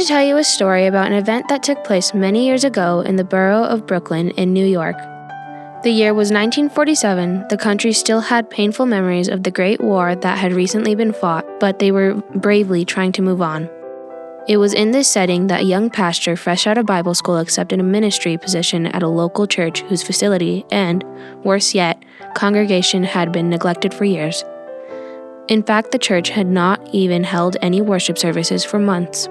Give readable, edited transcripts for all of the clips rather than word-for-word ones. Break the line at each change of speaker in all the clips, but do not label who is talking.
to tell you a story about an event that took place many years ago in the borough of Brooklyn in New York. The year was 1947. The country still had painful memories of the Great War that had recently been fought, but they were bravely trying to move on. It was in this setting that a young pastor fresh out of Bible school accepted a ministry position at a local church whose facility and, worse yet, congregation had been neglected for years. In fact, the church had not even held any worship services for months.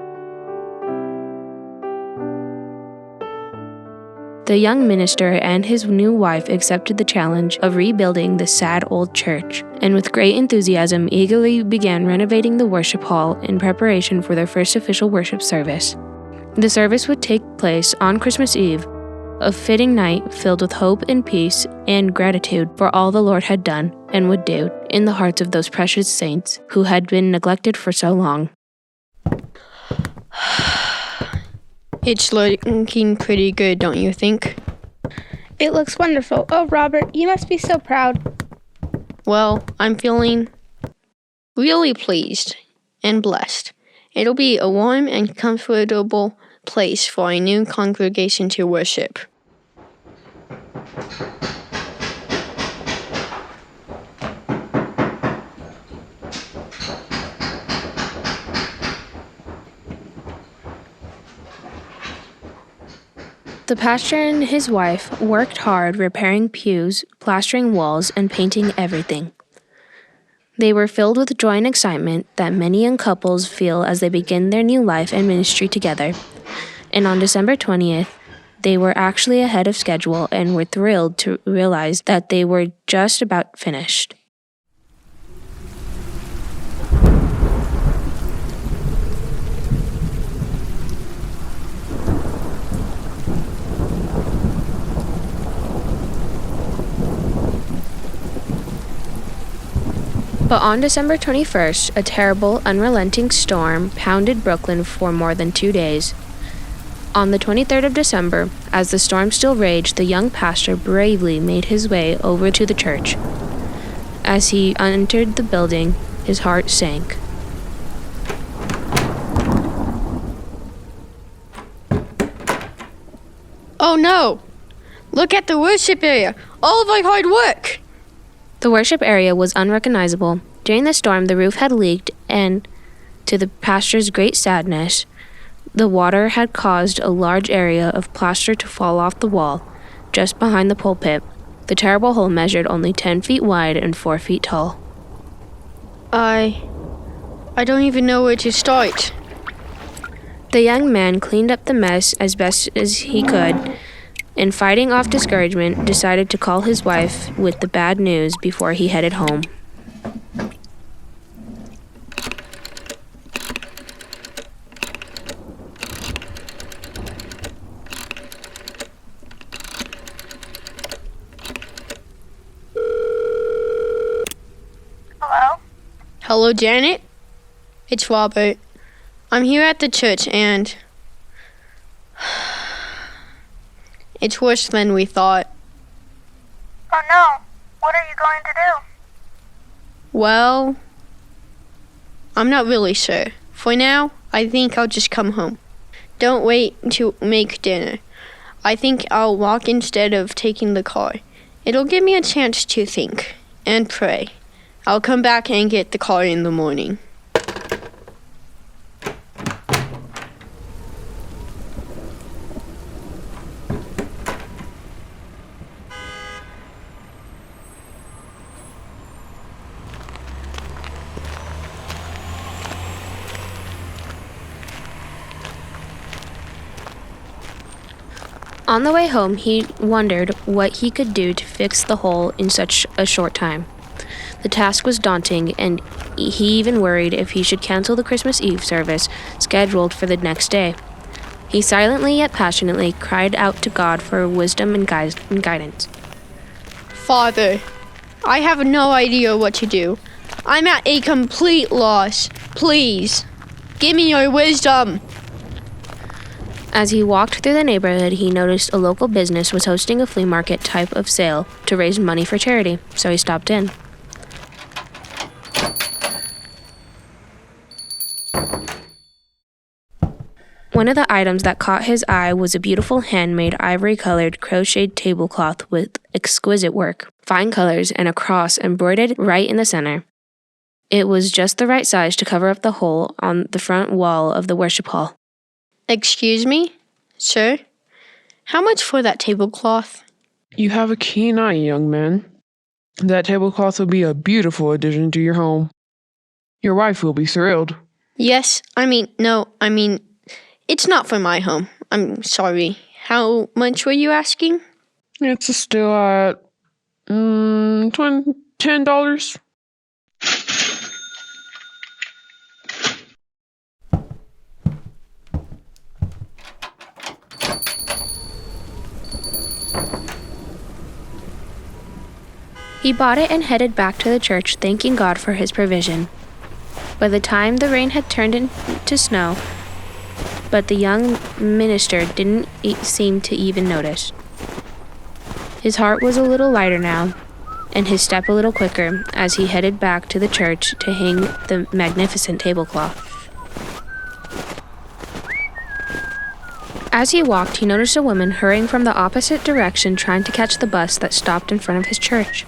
The young minister and his new wife accepted the challenge of rebuilding the sad old church, and with great enthusiasm eagerly began renovating the worship hall in preparation for their first official worship service. The service would take place on Christmas Eve, a fitting night filled with hope and peace and gratitude for all the Lord had done and would do in the hearts of those precious saints who had been neglected for so long.
It's looking pretty good, don't you think?
It looks wonderful. Oh, Robert, you must be so proud.
Well, I'm feeling really pleased and blessed. It'll be a warm and comfortable place for a new congregation to worship.
The pastor and his wife worked hard repairing pews, plastering walls, and painting everything. They were filled with joy and excitement that many young couples feel as they begin their new life and ministry together. And on December 20th, they were actually ahead of schedule and were thrilled to realize that they were just about finished. But on December 21st, a terrible, unrelenting storm pounded Brooklyn for more than 2 days. On the 23rd of December, as the storm still raged, the young pastor bravely made his way over to the church. As he entered the building, his heart sank.
Oh no! Look at the worship area! All of our hard work!
The worship area was unrecognizable. During the storm, the roof had leaked, and, to the pastor's great sadness, the water had caused a large area of plaster to fall off the wall, just behind the pulpit. The terrible hole measured only 10 feet wide and 4 feet tall.
I don't even know where to start.
The young man cleaned up the mess as best as he could, and fighting off discouragement, decided to call his wife with the bad news before he headed home.
Hello?
Hello, Janet? It's Robert. I'm here at the church and it's worse than we thought.
Oh no, what are you going to do?
Well, I'm not really sure. For now, I think I'll just come home. Don't wait to make dinner. I think I'll walk instead of taking the car. It'll give me a chance to think and pray. I'll come back and get the car in the morning.
On the way home, he wondered what he could do to fix the hole in such a short time. The task was daunting, and he even worried if he should cancel the Christmas Eve service scheduled for the next day. He silently yet passionately cried out to God for wisdom and guidance.
Father, I have no idea what to do. I'm at a complete loss. Please, give me your wisdom.
As he walked through the neighborhood, he noticed a local business was hosting a flea market type of sale to raise money for charity, so he stopped in. One of the items that caught his eye was a beautiful handmade ivory-colored crocheted tablecloth with exquisite work, fine colors, and a cross embroidered right in the center. It was just the right size to cover up the hole on the front wall of the worship hall.
Excuse me, sir? How much for that tablecloth?
You have a keen eye, young man. That tablecloth will be a beautiful addition to your home. Your wife will be thrilled.
Yes, it's not for my home. I'm sorry. How much were you asking?
It's still at $10.
He bought it and headed back to the church, thanking God for his provision. By the time the rain had turned into snow, but the young minister didn't seem to even notice. His heart was a little lighter now, and his step a little quicker as he headed back to the church to hang the magnificent tablecloth. As he walked, he noticed a woman hurrying from the opposite direction trying to catch the bus that stopped in front of his church.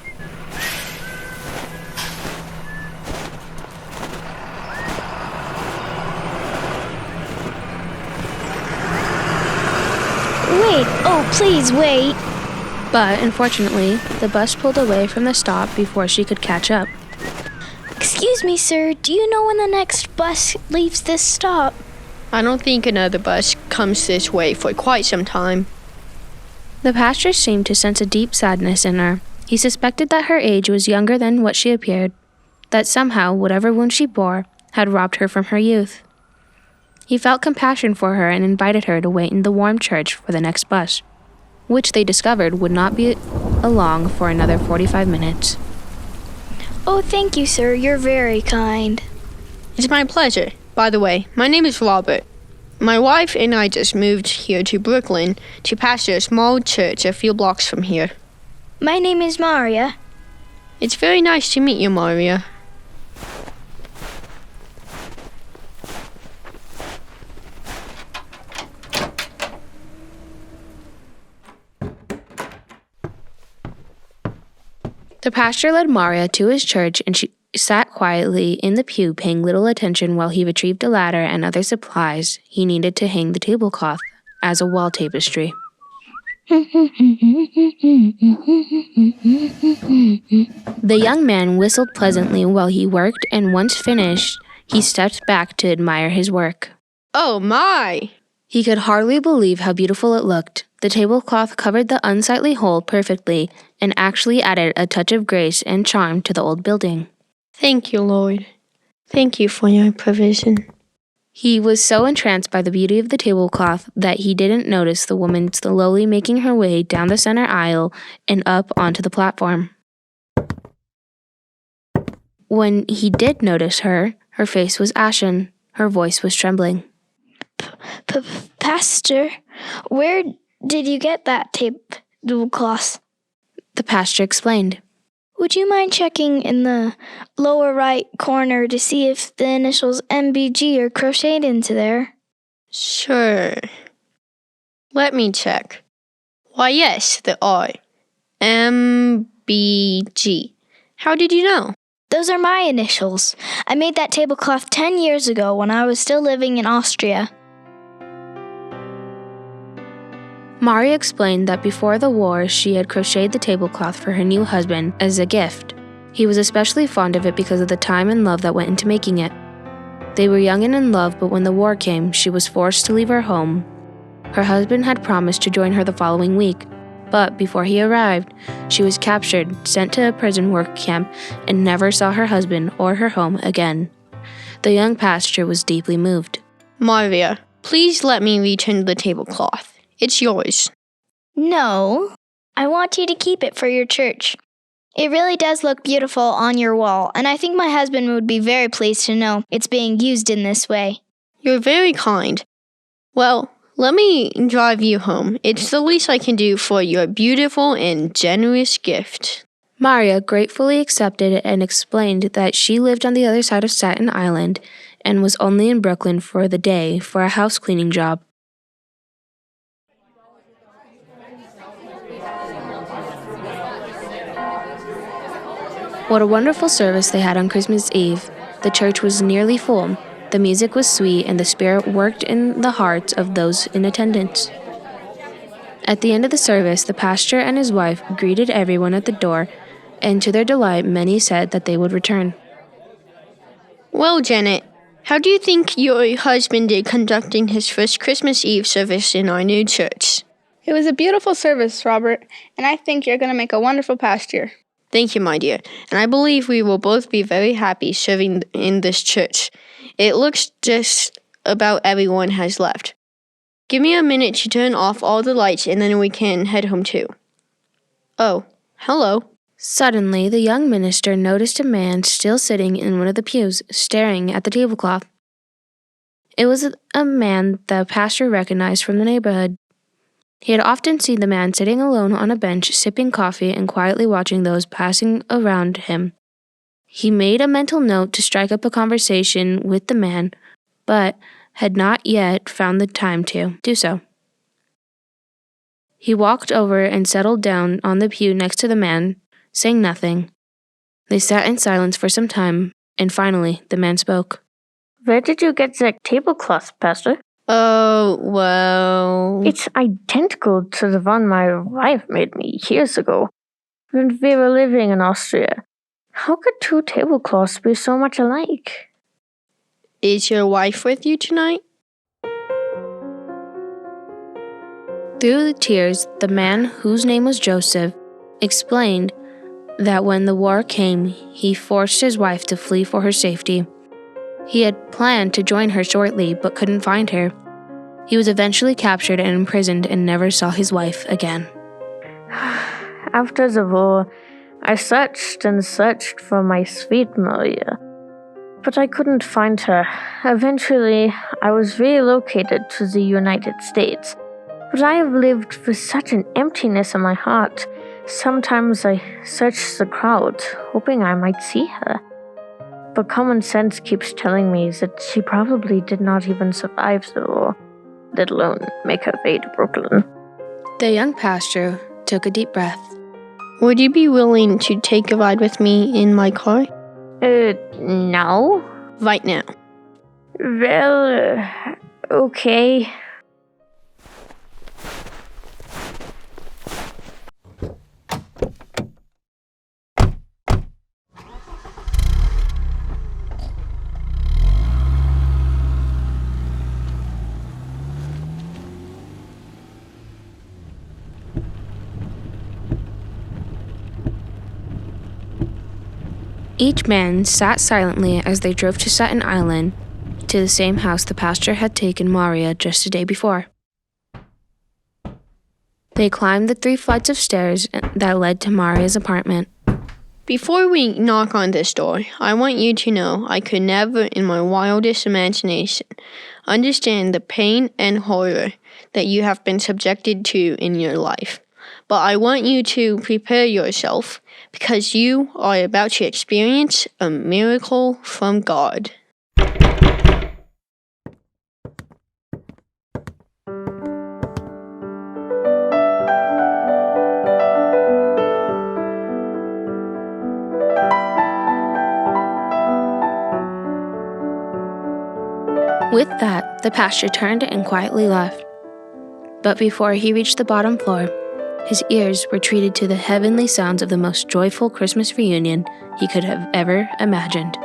Wait, oh, please wait.
But, unfortunately, the bus pulled away from the stop before she could catch up.
Excuse me, sir, do you know when the next bus leaves this stop?
I don't think another bus comes this way for quite some time.
The pastor seemed to sense a deep sadness in her. He suspected that her age was younger than what she appeared, that somehow whatever wound she bore had robbed her from her youth. He felt compassion for her and invited her to wait in the warm church for the next bus, which they discovered would not be along for another 45 minutes.
Oh, thank you, sir. You're very kind.
It's my pleasure. By the way, my name is Robert. My wife and I just moved here to Brooklyn to pastor a small church a few blocks from here.
My name is Maria.
It's very nice to meet you, Maria.
The pastor led Maria to his church, and she sat quietly in the pew, paying little attention while he retrieved a ladder and other supplies he needed to hang the tablecloth as a wall tapestry. The young man whistled pleasantly while he worked, and once finished, he stepped back to admire his work.
Oh my!
He could hardly believe how beautiful it looked. The tablecloth covered the unsightly hole perfectly and actually added a touch of grace and charm to the old building.
Thank you, Lord. Thank you for your provision.
He was so entranced by the beauty of the tablecloth that he didn't notice the woman slowly making her way down the center aisle and up onto the platform. When he did notice her, her face was ashen, her voice was trembling.
Pastor, where did you get that tablecloth?
The pastor explained.
Would you mind checking in the lower right corner to see if the initials MBG are crocheted into there?
Sure. Let me check. Why, yes, there are. MBG. How did you know?
Those are my initials. I made that tablecloth 10 years ago when I was still living in Austria.
Maria explained that before the war, she had crocheted the tablecloth for her new husband as a gift. He was especially fond of it because of the time and love that went into making it. They were young and in love, but when the war came, she was forced to leave her home. Her husband had promised to join her the following week, but before he arrived, she was captured, sent to a prison work camp, and never saw her husband or her home again. The young pastor was deeply moved.
Maria, please let me return the tablecloth. It's yours.
No, I want you to keep it for your church. It really does look beautiful on your wall, and I think my husband would be very pleased to know it's being used in this way.
You're very kind. Well, let me drive you home. It's the least I can do for your beautiful and generous gift.
Maria gratefully accepted and explained that she lived on the other side of Staten Island and was only in Brooklyn for the day for a house cleaning job. What a wonderful service they had on Christmas Eve. The church was nearly full. The music was sweet, and the Spirit worked in the hearts of those in attendance. At the end of the service, the pastor and his wife greeted everyone at the door, and to their delight, many said that they would return.
Well, Janet, how do you think your husband did conducting his first Christmas Eve service in our new church?
It was a beautiful service, Robert, and I think you're going to make a wonderful pastor.
Thank you, my dear, and I believe we will both be very happy serving in this church. It looks just about everyone has left. Give me a minute to turn off all the lights and then we can head home too. Oh, hello.
Suddenly, the young minister noticed a man still sitting in one of the pews, staring at the tablecloth. It was a man the pastor recognized from the neighborhood. He had often seen the man sitting alone on a bench, sipping coffee and quietly watching those passing around him. He made a mental note to strike up a conversation with the man, but had not yet found the time to do so. He walked over and settled down on the pew next to the man, saying nothing. They sat in silence for some time, and finally the man spoke.
Where did you get that tablecloth, Pastor?
Oh, well...
It's identical to the one my wife made me years ago, when we were living in Austria. How could two tablecloths be so much alike?
Is your wife with you tonight?
Through the tears, the man, whose name was Joseph, explained that when the war came, he forced his wife to flee for her safety. He had planned to join her shortly, but couldn't find her. He was eventually captured and imprisoned and never saw his wife again.
After the war, I searched and searched for my sweet Maria, but I couldn't find her. Eventually, I was relocated to the United States, but I have lived with such an emptiness in my heart. Sometimes I search the crowd, hoping I might see her. But common sense keeps telling me that she probably did not even survive the war, let alone make her way to Brooklyn.
The young pastor took a deep breath.
Would you be willing to take a ride with me in my car?
No?
Right now.
Well, okay.
Each man sat silently as they drove to Staten Island, to the same house the pastor had taken Maria just a day before. They climbed the 3 flights of stairs that led to Maria's apartment.
Before we knock on this door, I want you to know I could never, in my wildest imagination, understand the pain and horror that you have been subjected to in your life. But I want you to prepare yourself, because you are about to experience a miracle from God.
With that, the pastor turned and quietly left. But before he reached the bottom floor, his ears were treated to the heavenly sounds of the most joyful Christmas reunion he could have ever imagined.